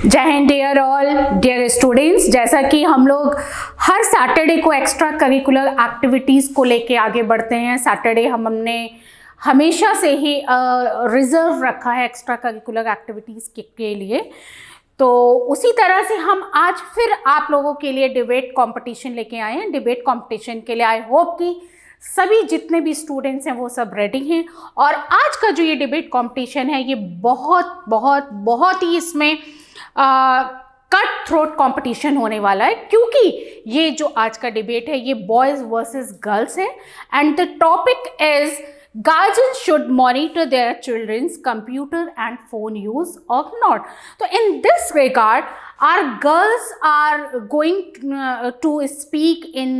जय हिंद dear all dear students. जैसा कि हम लोग हर सैटरडे को एक्स्ट्रा करिकुलर एक्टिविटीज़ को लेके आगे बढ़ते हैं। सैटरडे हमने हमेशा से ही रिजर्व रखा है एक्स्ट्रा करिकुलर एक्टिविटीज़ के लिए। तो उसी तरह से हम आज फिर आप लोगों के लिए डिबेट कंपटीशन लेके आए हैं। डिबेट कंपटीशन के लिए आई होप कि सभी जितने भी स्टूडेंट्स हैं वो सब रेडी हैं। और आज का जो ये डिबेट कंपटीशन है ये बहुत बहुत बहुत ही इसमें कट थ्रोट कंपटीशन होने वाला है, क्योंकि ये जो आज का डिबेट है ये बॉयज़ वर्सेस गर्ल्स है। And the topic is guardians should monitor their children's computer and phone use or not. So in this regard, our girls are going to speak in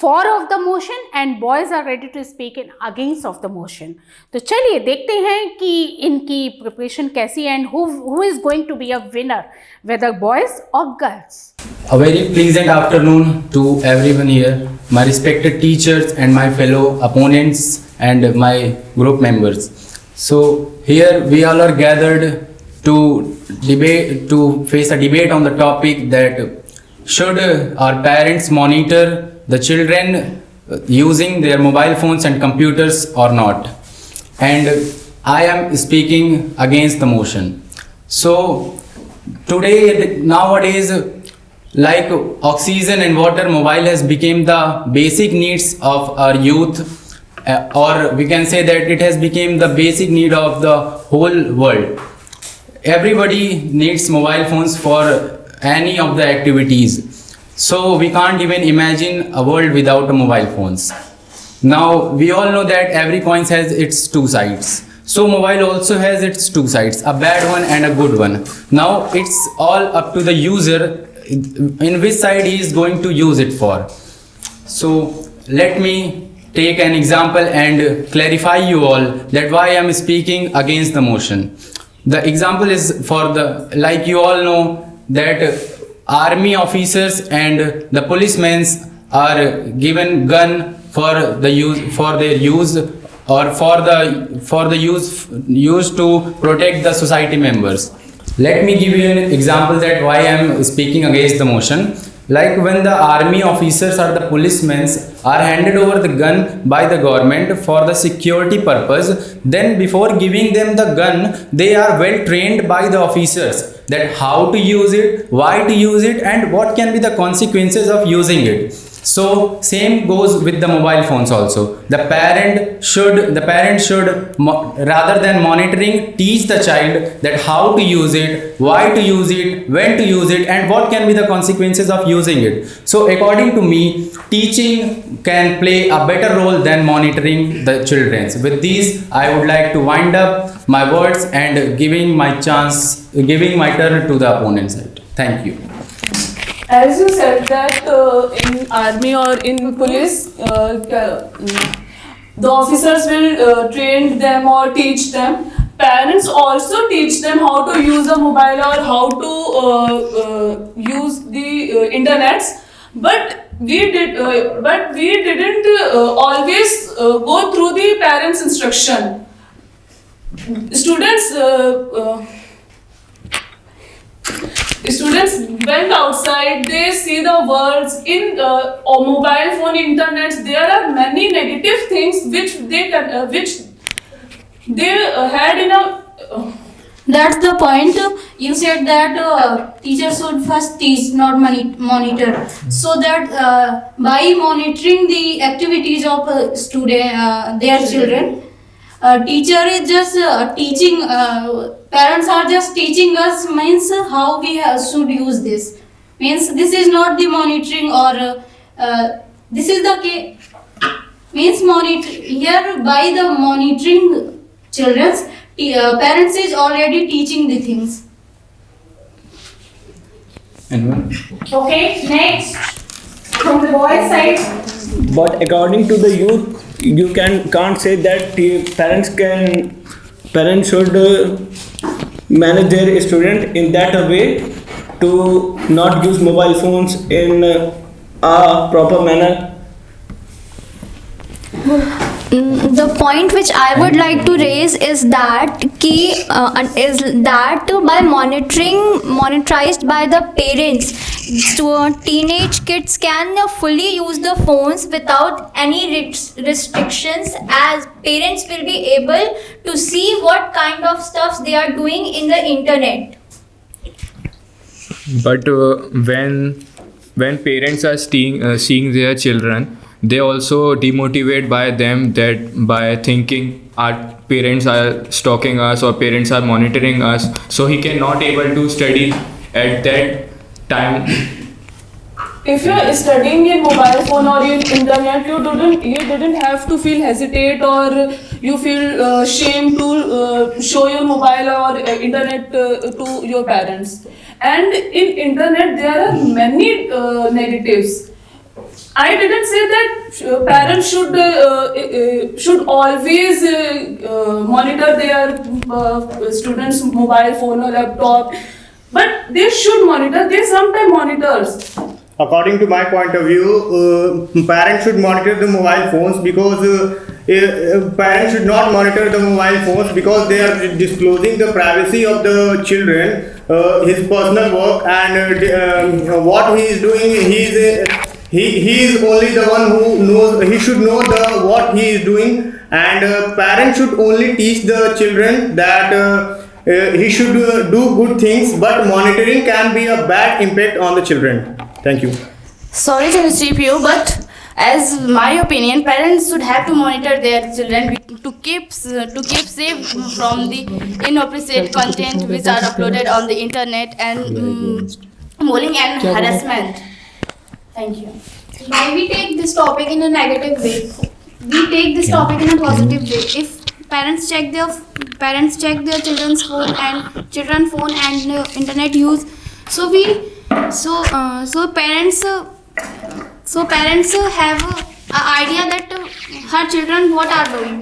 for of the motion and boys are ready to speak in against of the motion. तो चलिए देखते हैं कि इनकी preparation कैसी है and who is going to be a winner, whether boys or girls. A very pleasant afternoon to everyone here, my respected teachers and my fellow opponents and my group members. So here we all are gathered to face a debate on the topic that should our parents monitor the children using their mobile phones and computers or not. And I am speaking against the motion. So today, nowadays, like oxygen and water, mobile has become the basic needs of our youth, or we can say that it has become the basic need of the whole world. Everybody needs mobile phones for any of the activities. So we can't even imagine a world without mobile phones. Now we all know that every coin has its two sides. So mobile also has its two sides, a bad one and a good one. Now it's all up to the user in which side he is going to use it for. So let me take an example and clarify you all that why I am speaking against the motion. The example is for the, like you all know that army officers and the policemen are given gun for the use, for their use, or for the use to protect the society members. Let me give you an example that why I am speaking against the motion. Like when the army officers or the policemen are handed over the gun by the government for the security purpose, then before giving them the gun, they are well trained by the officers that how to use it, why to use it, and what can be the consequences of using it. So same goes with the mobile phones also. The parent should rather than monitoring, teach the child that how to use it, why to use it, when to use it, and what can be the consequences of using it. So according to me, teaching can play a better role than monitoring the children. With these, I would like to wind up my words and giving my turn to the opponent side. Thank you. As you said that in army or in police, the officers will train them or teach them. Parents also teach them how to use a mobile or how to use the internets. But we didn't always go through the parents' instruction. Students went outside, they see the words in mobile phone, internet. There are many negative things which they had in a. That's the point. You said that teachers should first teach, not monitor. So that by monitoring the activities of their children, teacher is just teaching. Parents are just teaching us means how we should use this. Means this is not the monitoring or this is the means monitor here by the monitoring children's parents is already teaching the things. Anyone? Okay, next from the boys side. But according to the youth, you can't say that parents should manage their student in that way to not use mobile phones in a proper manner. The point which I would like to raise is that by monitorized by the parents, teenage kids can fully use the phones without any restrictions, as parents will be able to see what kind of stuff they are doing in the internet. But when parents are seeing their children, they also demotivate by them, that by thinking our parents are stalking us or parents are monitoring us, so he cannot able to study at that time. If you are studying in mobile phone or in internet, you didn't have to feel hesitate or you feel shame to show your mobile or internet to your parents. And in internet there are many negatives. I didn't say that parents should always monitor their students' mobile phone or laptop, but they should monitor. They sometimes monitors. According to my point of view, parents should monitor the mobile phones because parents should not monitor the mobile phones because they are disclosing the privacy of the children, his personal work, and what he is doing. He is only the one who knows. He should know what he is doing, and parents should only teach the children that he should do good things. But monitoring can be a bad impact on the children. Thank you. Sorry to disturb you, but as my opinion, parents should have to monitor their children to keep safe from the inappropriate content which are uploaded on the internet and bullying and harassment. Thank you. Why we take this topic in a negative way? We take this topic in a positive way. If parents check their children's phone and internet use, so parents have an idea that her children what are doing.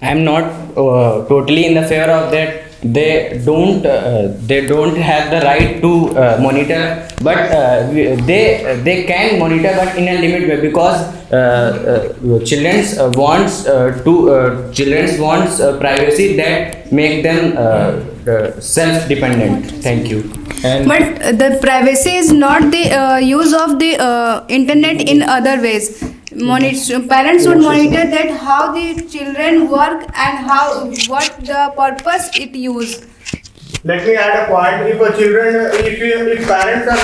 I am not totally in the favor of that. They don't have the right to monitor, but they can monitor, but in a limit way, because children's wants privacy that make them self-dependent. Thank you. But the privacy is not the use of the internet in other ways. Parents should monitor that how the children work and what the purpose it use. Let me add a point. If parents are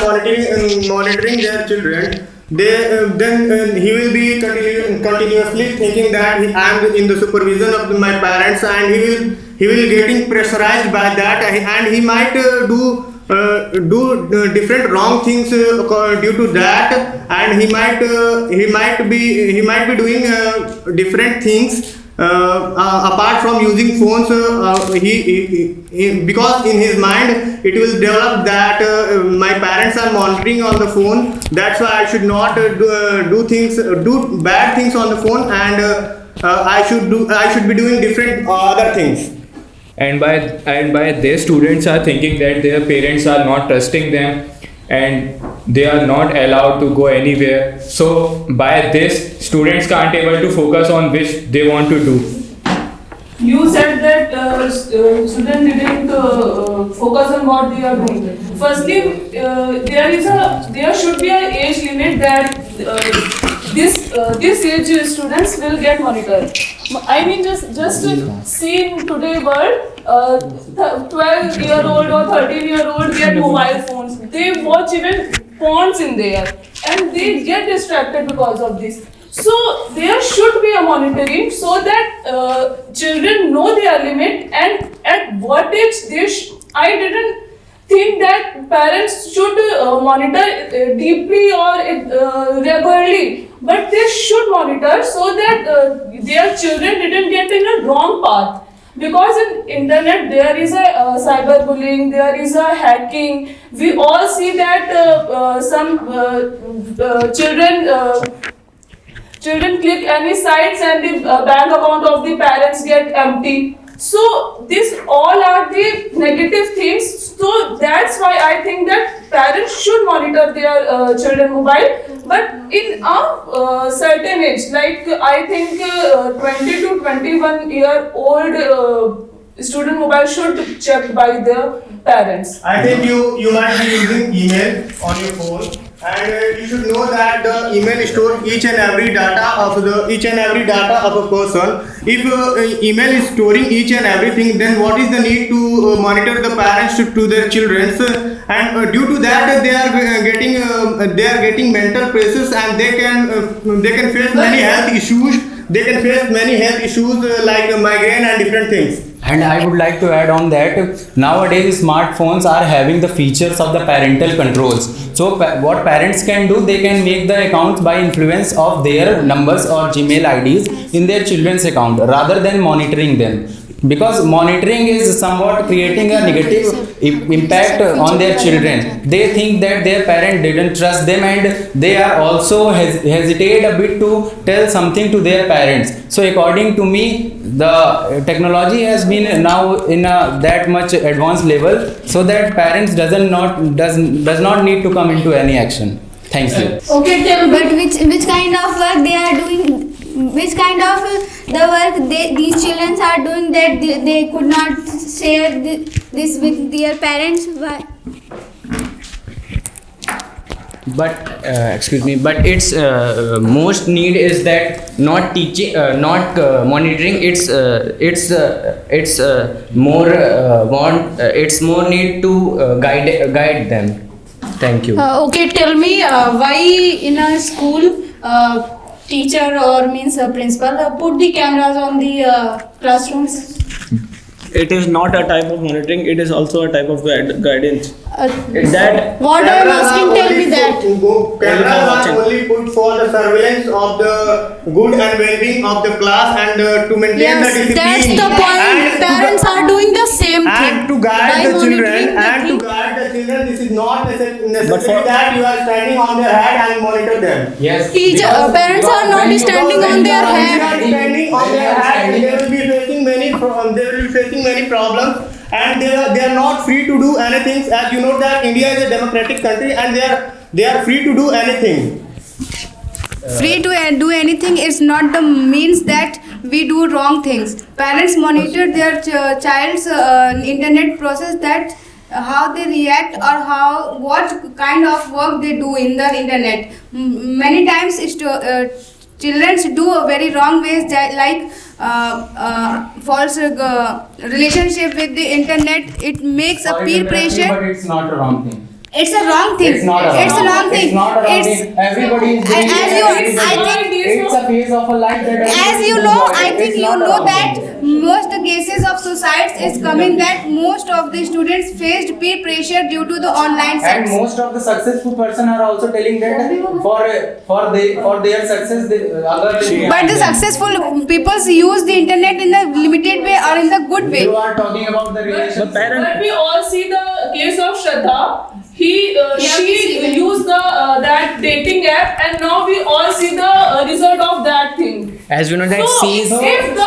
monitoring their children, then he will be continuously thinking that I am in the supervision of my parents, and he will getting pressurized by that, and he might do different wrong things due to that, and he might be doing different things apart from using phones. Because in his mind it will develop that my parents are monitoring on the phone, that's why I should not do bad things on the phone, and I should be doing different other things. And by their students are thinking that their parents are not trusting them and they are not allowed to go anywhere. So by this, students can't able to focus on which they want to do. You said that students didn't focus on what they are doing. Firstly, there should be an age limit that this age students will get monitored. I mean, just see in today's world, 12-year-old or 13-year-old get mobile phones. They watch even porns in there, and they get distracted because of this. So there should be a monitoring so that children know their limit and at what age I didn't think that parents should monitor deeply or regularly, but they should monitor so that their children didn't get in a wrong path. Because in internet there is a cyberbullying, there is a hacking. We all see that some children click any sites and the bank account of the parents get empty. So these all are the negative things. So that's why I think that parents should monitor their children mobile. But in a certain age, like I think 20 to 21-year-old student mobile should be checked by their parents. I think you might be using email on your phone, and you should know that the email stores each and every data of a person. If email is storing each and everything, then what is the need to monitor the parents to their children? And due to that, they are getting mental pressures, and they can face many health issues. They can face many health issues like migraine and different things. And I would like to add on that nowadays smartphones are having the features of the parental controls. So what parents can do, they can make the accounts by influence of their numbers or Gmail IDs in their children's account rather than monitoring them. Because monitoring is somewhat creating a negative impact on their children. They think that their parent didn't trust them, and they are also hesitate a bit to tell something to their parents. So according to me, the technology has been now in a that much advanced level, so that parents does not need to come into any action. Thank you. Okay, but which kind of work they are doing? Which kind of the work these children are doing that they could not share this with their parents? Why? But excuse me, but its most need is that not teaching, not monitoring. It's more need to guide them. Thank you. Okay, tell me why in a school teacher or means a principal put the cameras on the classrooms? It is not a type of monitoring, it is also a type of guidance. That What I am asking, tell me that. Cameras are only put for the surveillance of the good and well-being of the class, and to maintain the discipline. That's the point. Parents are doing the same thing. And to guide the children, this is not necessary that you are standing on their head and monitor them. Yes. Parents are not standing on their head. They are standing on their head, and they will be facing many problems, and they are not free to do anything. As you know that India is a democratic country, and they are free to do anything. Free to do anything is not the means that we do wrong things. Parents monitor their child's internet process, that how they react or what kind of work they do in the internet. Many times children do a very wrong ways, that like false relationship with the internet. It makes a peer pressure. But it's not a wrong thing. It's a wrong thing. It's not a wrong thing. It's not a wrong thing. Everybody is doing it. It's a phase of a life that As you know, I think you know that most cases of suicides is coming that most of the students faced peer pressure due to the online and sex. most of the successful person are also telling that for their success But the successful people use the internet in a limited way or in the good way. You are talking about the relationship. But we all see the case of Shraddha. She used that dating app, and now we all see the result of that thing. As you know that So, sees if the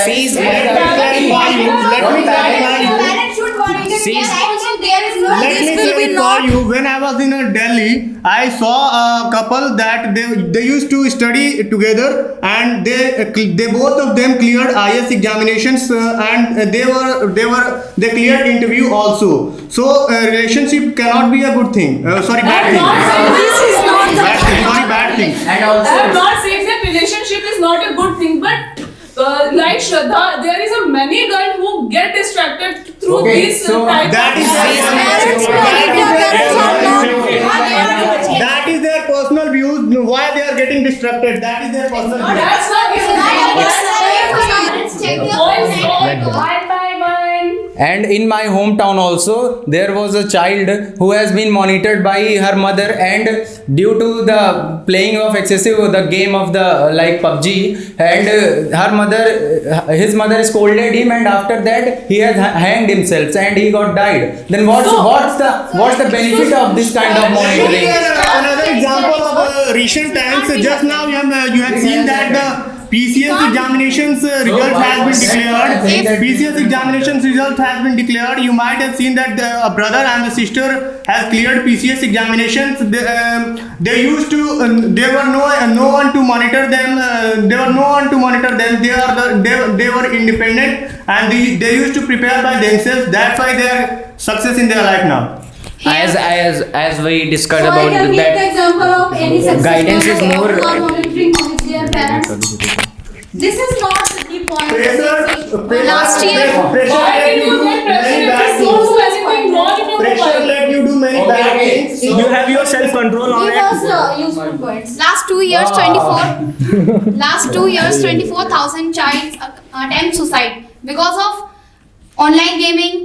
sees Parents should monitor their actions, so there is no Let me clarify you. When I was in Delhi, I saw a couple that they used to study together, and they both of them cleared IS examinations, and they cleared interview also. So relationship cannot be a good thing. Bad thing. Bad thing. And also I am not saying that relationship is not a good thing, but like Shraddha, there is a many girls who get distracted through this type that of is their personal views. Why they are getting distracted? That is their personal views. That's not Parents check their phone. And in my hometown also, there was a child who has been monitored by her mother, and due to the playing of excessive the game of the like PUBG, and his mother scolded him, and after that he has hanged himself and he got died. Then what's the benefit of this kind of monitoring? Another example of recent times, just now you have seen that the PCS examinations result has been declared. PCS examinations result has been declared. You might have seen that a brother and a sister has cleared PCS examinations. They used to. There were no one to monitor them. There were no one to monitor them. They were independent and they used to prepare by themselves. That's why they are success in their life now. As we discussed So I about can take the that, example of any successful guidance is more- who are monitoring their parents. This is not the point. Last year, Why did you get pressure to show anything wrong in your Pressure mobile? let you do many bad things. You have your self control on Give it. us useful points. last 2 years, 24,000 child attempt suicide because of online gaming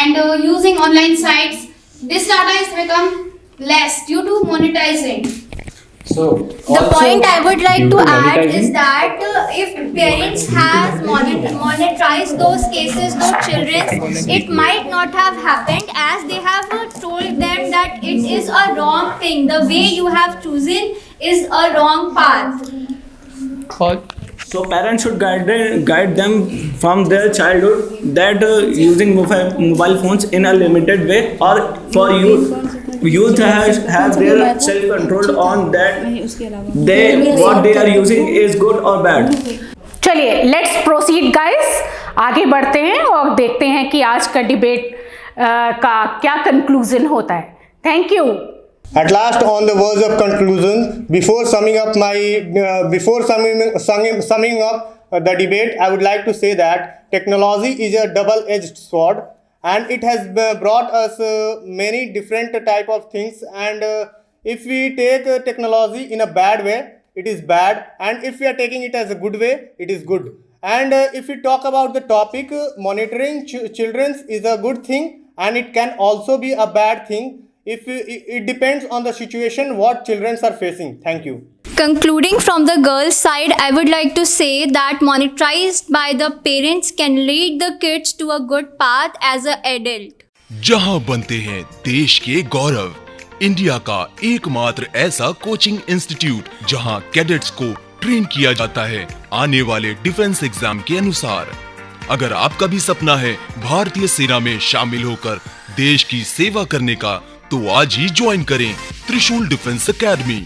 and using online sites. This data has become less due to monetizing. so The also point I would like due to add monetizing- is that if parents has monetized those cases, those children, it might not have happened as they have told them that it is a wrong thing. The way you have chosen is a wrong path. So parents should guide them from their childhood that using mobile phones in a limited way, or for youth have their self control on that what they are using is good or bad. चलिए let's proceed guys, आगे बढ़ते हैं और देखते हैं कि आज का डिबेट का क्या कंक्लूजन होता है. Thank you. At last, on the verge of conclusion, before summing up the debate, I would like to say that technology is a double-edged sword, and it has brought us many different type of things. And if we take technology in a bad way, it is bad, and if we are taking it as a good way, it is good. And if we talk about the topic, monitoring children is a good thing, and it can also be a bad thing. It depends on the situation what children are facing. Thank you. Concluding from the girls' side, I would like to say that monetized by the parents can lead the kids to a good path as an adult. जहां बनते हैं देश के गौरव, India का एकमात्र ऐसा coaching institute जहां cadets को ट्रेन किया जाता है आने वाले डिफेंस एग्जाम के अनुसार। अगर आपका भी सपना है भारतीय सेना में शामिल होकर देश की सेवा करने का, तो आज ही ज्वाइन करें त्रिशूल डिफेंस एकेडमी।